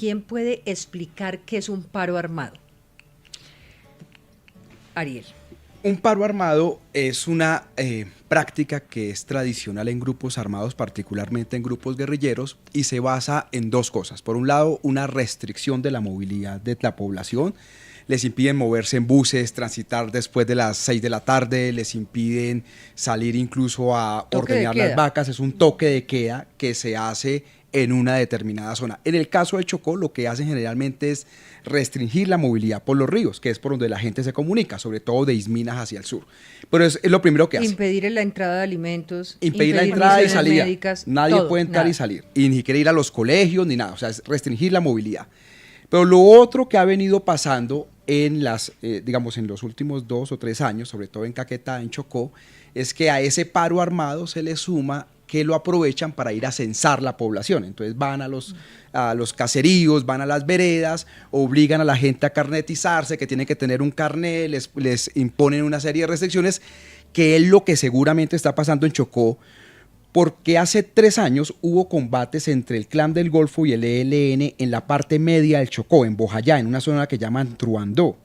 ¿quién puede explicar qué es un paro armado? Ariel. Un paro armado es una práctica que es tradicional en grupos armados, particularmente en grupos guerrilleros, y se basa en dos cosas. Por un lado, una restricción de la movilidad de la población. Les impiden moverse en buses, transitar después de las 6 de la tarde, les impiden salir incluso a ordeñar las vacas. Es un toque de queda que se hace en una determinada zona. En el caso de Chocó, lo que hacen generalmente es restringir la movilidad por los ríos, que es por donde la gente se comunica, sobre todo de Isminas hacia el sur. Pero es lo primero que hacen. Impedir la entrada de alimentos. Impedir la entrada y salida. Médicas, nadie todo, puede entrar nada. y salir. Y ni siquiera ir a los colegios ni nada. O sea, es restringir la movilidad. Pero lo otro que ha venido pasando en digamos, en los últimos 2 o 3 años, sobre todo en Caquetá, en Chocó, es que a ese paro armado se le suma que lo aprovechan para ir a censar la población. Entonces van a los caseríos, van a las veredas, obligan a la gente a carnetizarse, que tienen que tener un carnet, les imponen una serie de restricciones, que es lo que seguramente está pasando en Chocó, porque hace 3 años hubo combates entre el Clan del Golfo y el ELN en la parte media del Chocó, en Bojayá, en una zona que llaman Truandó.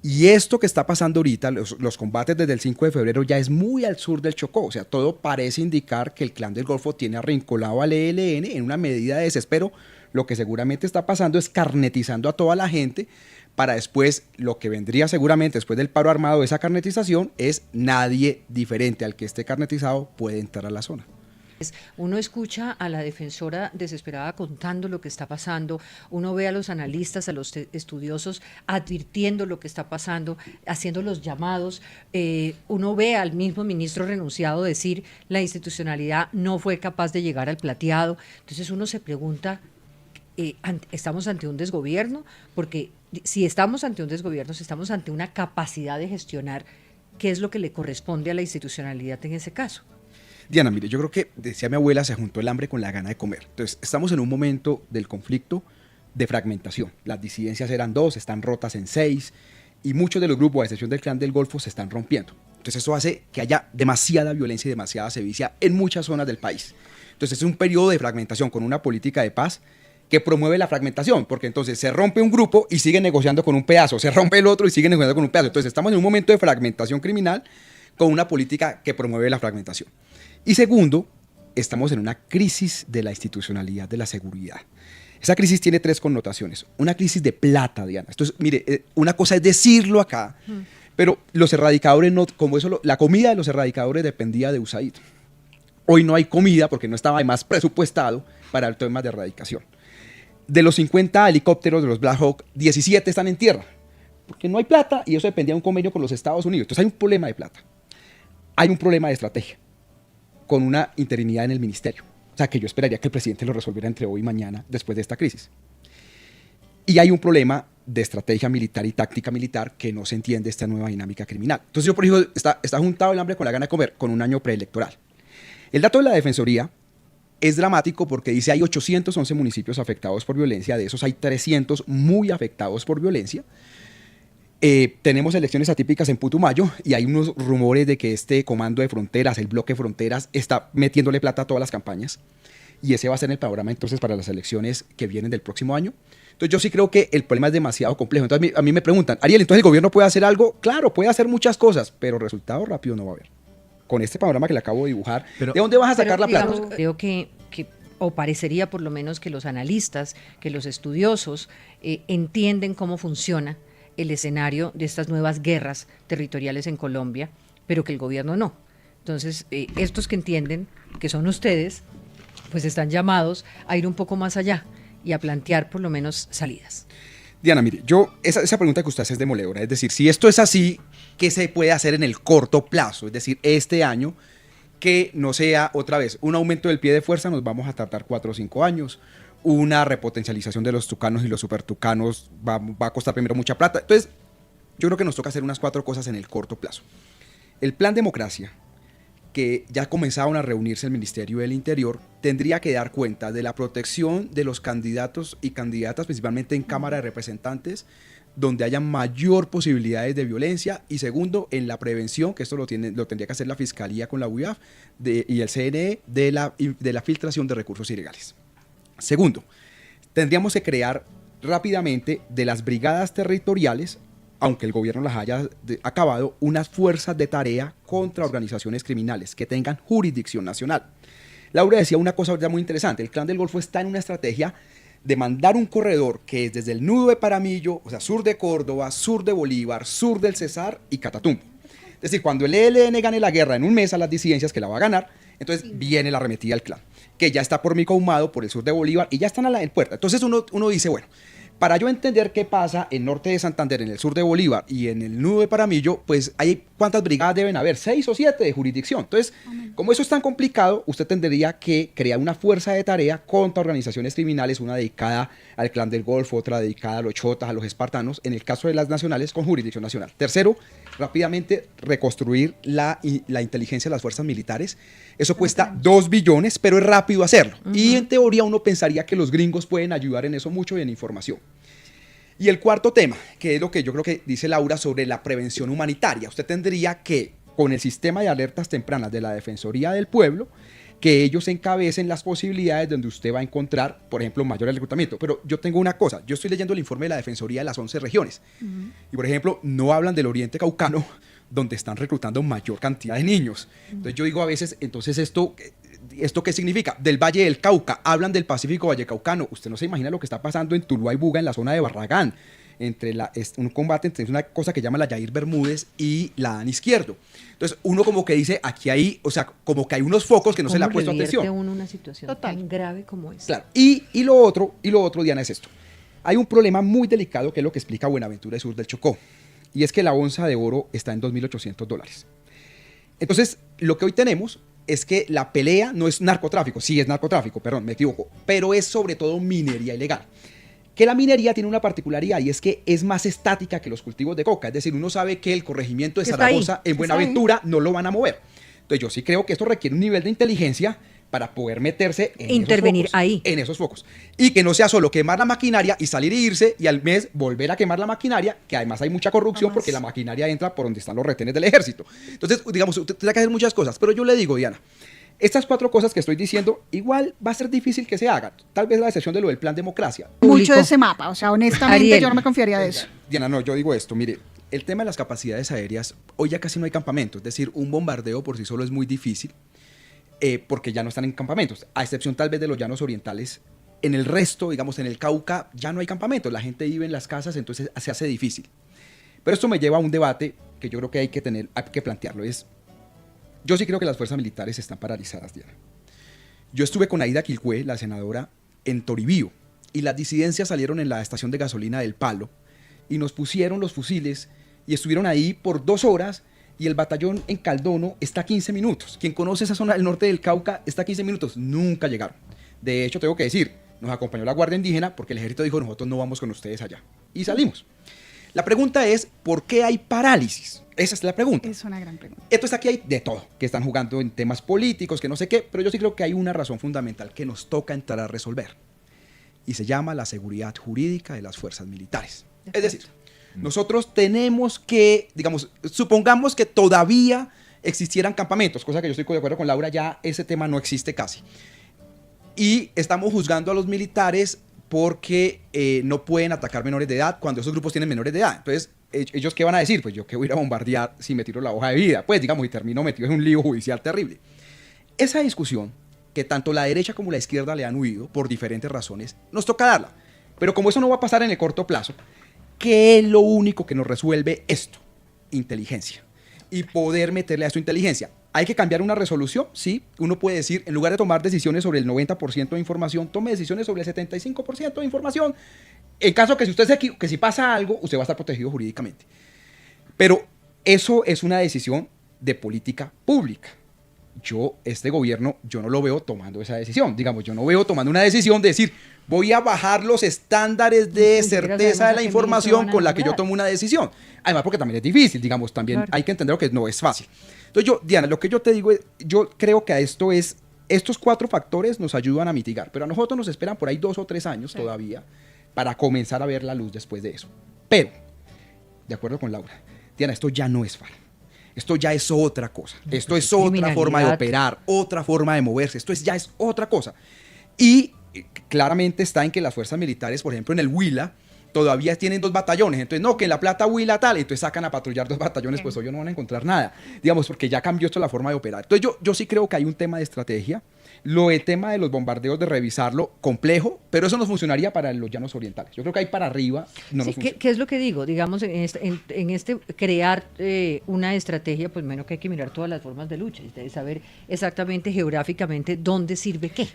Y esto que está pasando ahorita, los combates desde el 5 de febrero ya es muy al sur del Chocó. O sea, todo parece indicar que el Clan del Golfo tiene arrinconado al ELN en una medida de desespero. Lo que seguramente está pasando es carnetizando a toda la gente para después, lo que vendría seguramente después del paro armado de esa carnetización, es nadie diferente al que esté carnetizado puede entrar a la zona. Uno escucha a la defensora desesperada contando lo que está pasando, uno ve a los analistas, a los estudiosos advirtiendo lo que está pasando, haciendo los llamados, uno ve al mismo ministro renunciado decir la institucionalidad no fue capaz de llegar al plateado. Entonces uno se pregunta, ¿estamos ante un desgobierno? Porque si estamos ante un desgobierno, si estamos ante una capacidad de gestionar, ¿qué es lo que le corresponde a la institucionalidad en ese caso? Diana, mire, yo creo que, decía mi abuela, se juntó el hambre con la gana de comer. Entonces, estamos en un momento del conflicto de fragmentación. Las disidencias eran 2, están rotas en 6, y muchos de los grupos, a excepción del Clan del Golfo, se están rompiendo. Entonces, eso hace que haya demasiada violencia y demasiada sevicia en muchas zonas del país. Entonces, es un periodo de fragmentación con una política de paz que promueve la fragmentación, porque entonces se rompe un grupo y sigue negociando con un pedazo, se rompe el otro y sigue negociando con un pedazo. Entonces, estamos en un momento de fragmentación criminal con una política que promueve la fragmentación. Y segundo, estamos en una crisis de la institucionalidad de la seguridad. Esa crisis tiene 3 connotaciones. Una crisis de plata, Diana. Entonces, mire, una cosa es decirlo acá, pero los erradicadores no, como eso, la comida de los erradicadores dependía de USAID. Hoy no hay comida porque no estaba además presupuestado para el tema de erradicación. De los 50 helicópteros de los Black Hawk, 17 están en tierra, porque no hay plata y eso dependía de un convenio con los Estados Unidos. Entonces hay un problema de plata. Hay un problema de estrategia, con una interinidad en el ministerio. O sea, que yo esperaría que el presidente lo resolviera entre hoy y mañana después de esta crisis. Y hay un problema de estrategia militar y táctica militar que no se entiende esta nueva dinámica criminal. Entonces yo, por ejemplo, está juntado el hambre con la gana de comer con un año preelectoral. El dato de la Defensoría es dramático porque dice hay 811 municipios afectados por violencia, de esos hay 300 muy afectados por violencia. Tenemos elecciones atípicas en Putumayo y hay unos rumores de que este comando de fronteras, el bloque fronteras, está metiéndole plata a todas las campañas y ese va a ser el panorama entonces para las elecciones que vienen del próximo año. Entonces yo sí creo que el problema es demasiado complejo. Entonces a mí me preguntan, Ariel, ¿entonces el gobierno puede hacer algo? Claro, puede hacer muchas cosas, pero resultado rápido no va a haber. Con este panorama que le acabo de dibujar, ¿de dónde vas a sacar la plata? Digamos, creo que o parecería por lo menos que los analistas, que los estudiosos entienden cómo funciona el escenario de estas nuevas guerras territoriales en Colombia, pero que el gobierno no. Entonces, estos que entienden, que son ustedes, pues están llamados a ir un poco más allá y a plantear por lo menos salidas. Diana, mire, esa pregunta que usted hace es demoledora. Es decir, si esto es así, ¿qué se puede hacer en el corto plazo? Es decir, este año, que no sea otra vez un aumento del pie de fuerza, nos vamos a tardar 4 o 5 años. Una repotencialización de los tucanos y los supertucanos va a costar primero mucha plata. Entonces, yo creo que nos toca hacer unas 4 cosas en el corto plazo. El plan Democracia, que ya comenzaron a reunirse el Ministerio del Interior, tendría que dar cuenta de la protección de los candidatos y candidatas, principalmente en Cámara de Representantes, donde haya mayor posibilidades de violencia, y segundo, en la prevención, que esto lo tendría que hacer la Fiscalía con la UIAF y el CNE, de la filtración de recursos ilegales. Segundo, tendríamos que crear rápidamente de las brigadas territoriales, aunque el gobierno las haya acabado, unas fuerzas de tarea contra organizaciones criminales que tengan jurisdicción nacional. Laura decía una cosa ya muy interesante, el Clan del Golfo está en una estrategia de mandar un corredor que es desde el nudo de Paramillo, o sea, sur de Córdoba, sur de Bolívar, sur del Cesar y Catatumbo. Es decir, cuando el ELN gane la guerra en un mes a las disidencias, que la va a ganar, entonces viene la arremetida del Clan, que ya está por Micohumado, por el sur de Bolívar, y ya están en puerta. Entonces uno dice, bueno, para yo entender qué pasa en norte de Santander, en el sur de Bolívar y en el nudo de Paramillo, pues hay ¿cuántas brigadas deben haber? 6 o 7 de jurisdicción. Entonces, como eso es tan complicado, usted tendría que crear una fuerza de tarea contra organizaciones criminales, una dedicada al Clan del Golfo, otra dedicada a los chotas, a los espartanos, en el caso de las nacionales, con jurisdicción nacional. Tercero, rápidamente reconstruir la inteligencia de las fuerzas militares. Eso cuesta 2 billones, pero es rápido hacerlo. Y en teoría uno pensaría que los gringos pueden ayudar en eso mucho y en información. Y el cuarto tema, que es lo que yo creo que dice Laura sobre la prevención humanitaria. Usted tendría que, con el sistema de alertas tempranas de la Defensoría del Pueblo, que ellos encabecen las posibilidades donde usted va a encontrar, por ejemplo, mayor reclutamiento. Pero yo tengo una cosa, yo estoy leyendo el informe de la Defensoría de las 11 regiones. Y, por ejemplo, no hablan del Oriente Caucano, donde están reclutando mayor cantidad de niños. Entonces yo digo a veces, entonces ¿esto qué significa? Del Valle del Cauca, hablan del Pacífico Vallecaucano. Usted no se imagina lo que está pasando en Tuluá y Buga, en la zona de Barragán, un combate entre una cosa que llama la Yair Bermúdez y la Dan Izquierdo. Entonces uno como que dice, aquí hay, o sea, como que hay unos focos que no se le ha puesto atención. ¿Cómo revierte uno una situación tan grave como esta? Claro, y lo otro, Diana, es esto. Hay un problema muy delicado que es lo que explica Buenaventura de Sur del Chocó, y es que la onza de oro está en $2.800. Entonces, lo que hoy tenemos es que la pelea no es narcotráfico, sí es narcotráfico, perdón, me equivoco, pero es sobre todo minería ilegal. Que la minería tiene una particularidad y es que es más estática que los cultivos de coca, es decir, uno sabe que el corregimiento de Zaragoza en Buenaventura no lo van a mover. Entonces yo sí creo que esto requiere un nivel de inteligencia para poder meterse en esos focos. Y que no sea solo quemar la maquinaria y salir e irse y al mes volver a quemar la maquinaria, que además hay mucha corrupción porque la maquinaria entra por donde están los retenes del ejército. Entonces, digamos, usted tendrá que hacer muchas cosas, pero yo le digo, Diana, estas 4 cosas que estoy diciendo, igual va a ser difícil que se hagan. Tal vez la excepción de lo del plan democracia. Mucho de ese mapa, o sea, honestamente Ariel, yo no me confiaría de eso. Diana, no, yo digo esto, mire, el tema de las capacidades aéreas, hoy ya casi no hay campamentos, es decir, un bombardeo por sí solo es muy difícil. Porque ya no están en campamentos, a excepción tal vez de los llanos orientales. En el resto, digamos en el Cauca, ya no hay campamentos, la gente vive en las casas, entonces se hace difícil. Pero esto me lleva a un debate que yo creo que hay que plantearlo. Yo sí creo que las fuerzas militares están paralizadas, Diana. Yo estuve con Aida Quilcue, la senadora, en Toribío, y las disidencias salieron en la estación de gasolina del Palo, y nos pusieron los fusiles, y estuvieron ahí por 2 horas, y el batallón en Caldono está a 15 minutos. Quien conoce esa zona del norte del Cauca está a 15 minutos. Nunca llegaron. De hecho, tengo que decir, nos acompañó la Guardia Indígena porque el ejército dijo, nosotros no vamos con ustedes allá. Y salimos. La pregunta es, ¿por qué hay parálisis? Esa es la pregunta. Es una gran pregunta. Entonces aquí hay de todo, que están jugando en temas políticos, que no sé qué, pero yo sí creo que hay una razón fundamental que nos toca entrar a resolver. Y se llama la seguridad jurídica de las fuerzas militares. Es decir, nosotros tenemos que, digamos, supongamos que todavía existieran campamentos, cosa que yo estoy de acuerdo con Laura, ya ese tema no existe casi. Y estamos juzgando a los militares porque no pueden atacar menores de edad cuando esos grupos tienen menores de edad. Entonces, ¿ellos qué van a decir? Pues yo qué voy a ir a bombardear si me tiro la hoja de vida, pues digamos, y termino metido en un lío judicial terrible. Esa discusión, que tanto la derecha como la izquierda le han huido por diferentes razones, nos toca darla. Pero como eso no va a pasar en el corto plazo, ¿qué es lo único que nos resuelve esto? Inteligencia. Y poder meterle a esto inteligencia. ¿Hay que cambiar una resolución? Sí. Uno puede decir, en lugar de tomar decisiones sobre el 90% de información, tome decisiones sobre el 75% de información. En caso que si pasa algo, usted va a estar protegido jurídicamente. Pero eso es una decisión de política pública. Este gobierno, yo no lo veo tomando esa decisión. Digamos, yo no veo tomando una decisión de decir, voy a bajar los estándares de certeza de la información con la que yo tomo una decisión. Además, porque también es difícil, digamos, también hay que entender que no es fácil. Entonces Diana, lo que yo te digo es, yo creo que estos 4 factores nos ayudan a mitigar, pero a nosotros nos esperan por ahí 2 o 3 años todavía para comenzar a ver la luz después de eso. Pero, de acuerdo con Laura, Diana, esto ya no es FARC. Esto ya es otra cosa. Esto es otra forma de operar, otra forma de moverse. Ya es otra cosa. Y claramente está en que las fuerzas militares, por ejemplo, en el Huila, todavía tienen 2 batallones, entonces no, que en La Plata, Huila, tal, entonces sacan a patrullar 2 batallones, pues hoy no van a encontrar nada, digamos, porque ya cambió esto la forma de operar. Entonces yo sí creo que hay un tema de estrategia, el tema de los bombardeos, de revisarlo, complejo, pero eso no funcionaría para los llanos orientales. Yo creo que ahí para arriba no nos funciona. ¿Qué es lo que digo? Digamos, en este crear una estrategia, pues menos que hay que mirar todas las formas de lucha, y de saber exactamente geográficamente dónde sirve qué.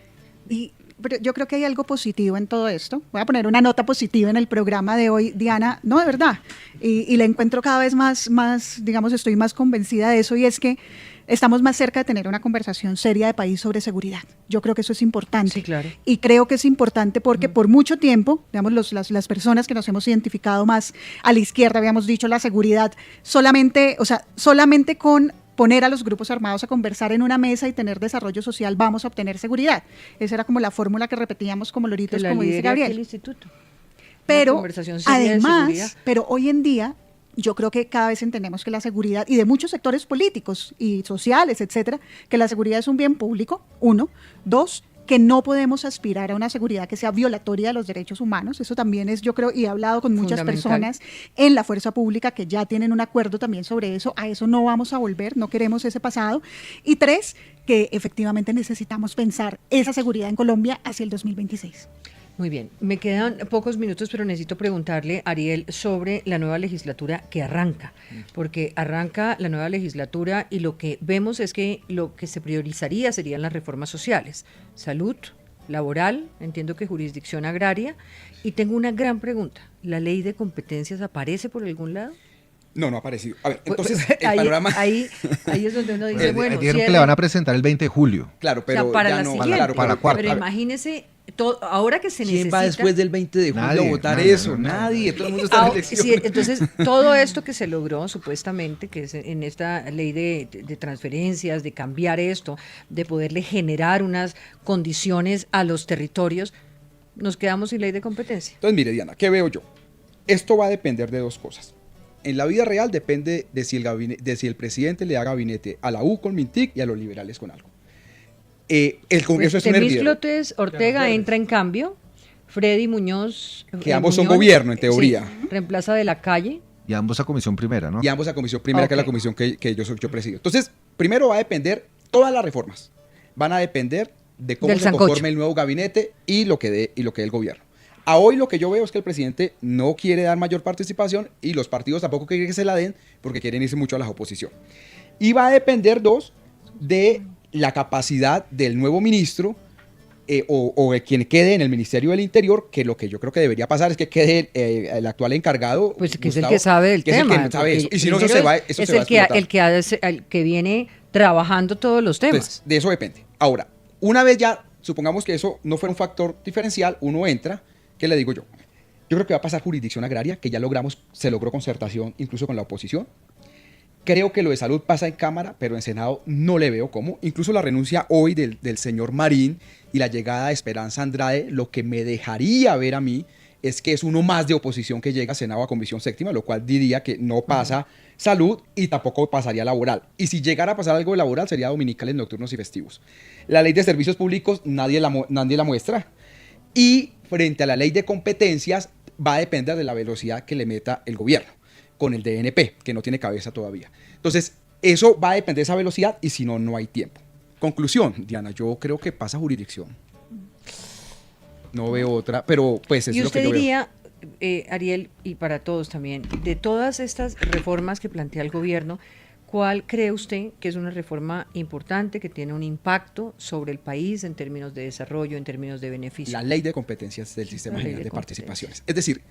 Pero yo creo que hay algo positivo en todo esto. Voy a poner una nota positiva en el programa de hoy, Diana, no, de verdad, y la encuentro cada vez más, digamos, estoy más convencida de eso, y es que estamos más cerca de tener una conversación seria de país sobre seguridad. Yo creo que eso es importante. Sí, claro. Y creo que es importante porque por mucho tiempo, digamos, las personas que nos hemos identificado más a la izquierda, habíamos dicho la seguridad, solamente con poner a los grupos armados a conversar en una mesa y tener desarrollo social, vamos a obtener seguridad. Esa era como la fórmula que repetíamos como loritos, como dice Gabriel. El instituto. Pero además, pero hoy en día yo creo que cada vez entendemos que la seguridad, y de muchos sectores políticos y sociales, etcétera, que la seguridad es un bien público, 1. 2, que no podemos aspirar a una seguridad que sea violatoria de los derechos humanos. Eso también es, yo creo, y he hablado con muchas personas en la fuerza pública que ya tienen un acuerdo también sobre eso. A eso no vamos a volver, no queremos ese pasado. Y 3, que efectivamente necesitamos pensar esa seguridad en Colombia hacia el 2026. Muy bien, me quedan pocos minutos, pero necesito preguntarle, Ariel, sobre la nueva legislatura que arranca, porque arranca la nueva legislatura y lo que vemos es que lo que se priorizaría serían las reformas sociales, salud, laboral, entiendo que jurisdicción agraria, y tengo una gran pregunta, ¿la ley de competencias aparece por algún lado? No ha aparecido. A ver, entonces el panorama... Ahí es donde uno dice, bueno... Dijeron que le van a presentar el 20 de julio. Claro, pero o sea, para ya la no... siguiente, Claro, para la cuarta. Pero imagínese, ahora que se ¿Quién necesita... va después del 20 de julio a votar eso? Nadie, todo el mundo está en elecciones. Sí, entonces, todo esto que se logró, supuestamente, que es en esta ley de transferencias, de cambiar esto, de poderle generar unas condiciones a los territorios, nos quedamos sin ley de competencia. Entonces, mire, Diana, ¿qué veo yo? Esto va a depender de 2 cosas. En la vida real depende de si el presidente le da gabinete a la U con Mintic y a los liberales con algo. El Congreso es un hervidero. Temístocles Ortega entra en cambio, Freddy Muñoz... Que ambos son gobierno, en teoría. Sí, reemplaza de la Calle. Y ambos a comisión primera, ¿no? Y ambos a comisión primera, que es la comisión que yo presido. Entonces, primero va a depender, todas las reformas van a depender de cómo se conforme el nuevo gabinete y lo que dé el gobierno. A hoy lo que yo veo es que el presidente no quiere dar mayor participación y los partidos tampoco quieren que se la den porque quieren irse mucho a la oposición. Y va a depender, 2, de la capacidad del nuevo ministro o de quien quede en el Ministerio del Interior, que lo que yo creo que debería pasar es que quede el actual encargado. Pues que Gustavo, es el que sabe del tema. Es el que sabe eso. Y si no, eso se va a el que viene trabajando todos los temas. Entonces, de eso depende. Ahora, una vez ya, supongamos que eso no fuera un factor diferencial, uno entra. ¿Qué le digo yo? Yo creo que va a pasar jurisdicción agraria, que ya se logró concertación incluso con la oposición. Creo que lo de salud pasa en Cámara, pero en Senado no le veo cómo. Incluso la renuncia hoy del señor Marín y la llegada de Esperanza Andrade, lo que me dejaría ver a mí es que es uno más de oposición que llega a Senado a Comisión Séptima, lo cual diría que no pasa salud y tampoco pasaría laboral. Y si llegara a pasar algo de laboral sería dominicales, nocturnos y festivos. La ley de servicios públicos nadie la muestra. Y frente a la ley de competencias va a depender de la velocidad que le meta el gobierno con el DNP, que no tiene cabeza todavía. Entonces, eso va a depender de esa velocidad y si no, no hay tiempo. Conclusión, Diana, yo creo que pasa jurisdicción. No veo otra, pero pues es lo que yo veo. Y usted diría, Ariel, y para todos también, de todas estas reformas que plantea el gobierno, ¿cuál cree usted que es una reforma importante, que tiene un impacto sobre el país en términos de desarrollo, en términos de beneficio? La ley de competencias del Sistema General de Participaciones. Es decir,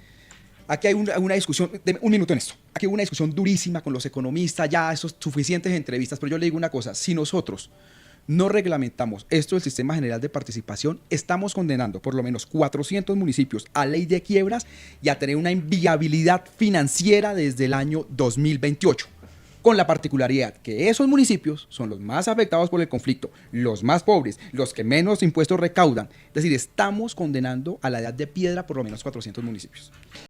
aquí hay una discusión, un minuto en esto, aquí hay una discusión durísima con los economistas, ya esos suficientes entrevistas, pero yo le digo una cosa, si nosotros no reglamentamos esto del Sistema General de Participación, estamos condenando por lo menos 400 municipios a ley de quiebras y a tener una inviabilidad financiera desde el año 2028. Con la particularidad que esos municipios son los más afectados por el conflicto, los más pobres, los que menos impuestos recaudan. Es decir, estamos condenando a la edad de piedra por lo menos 400 municipios.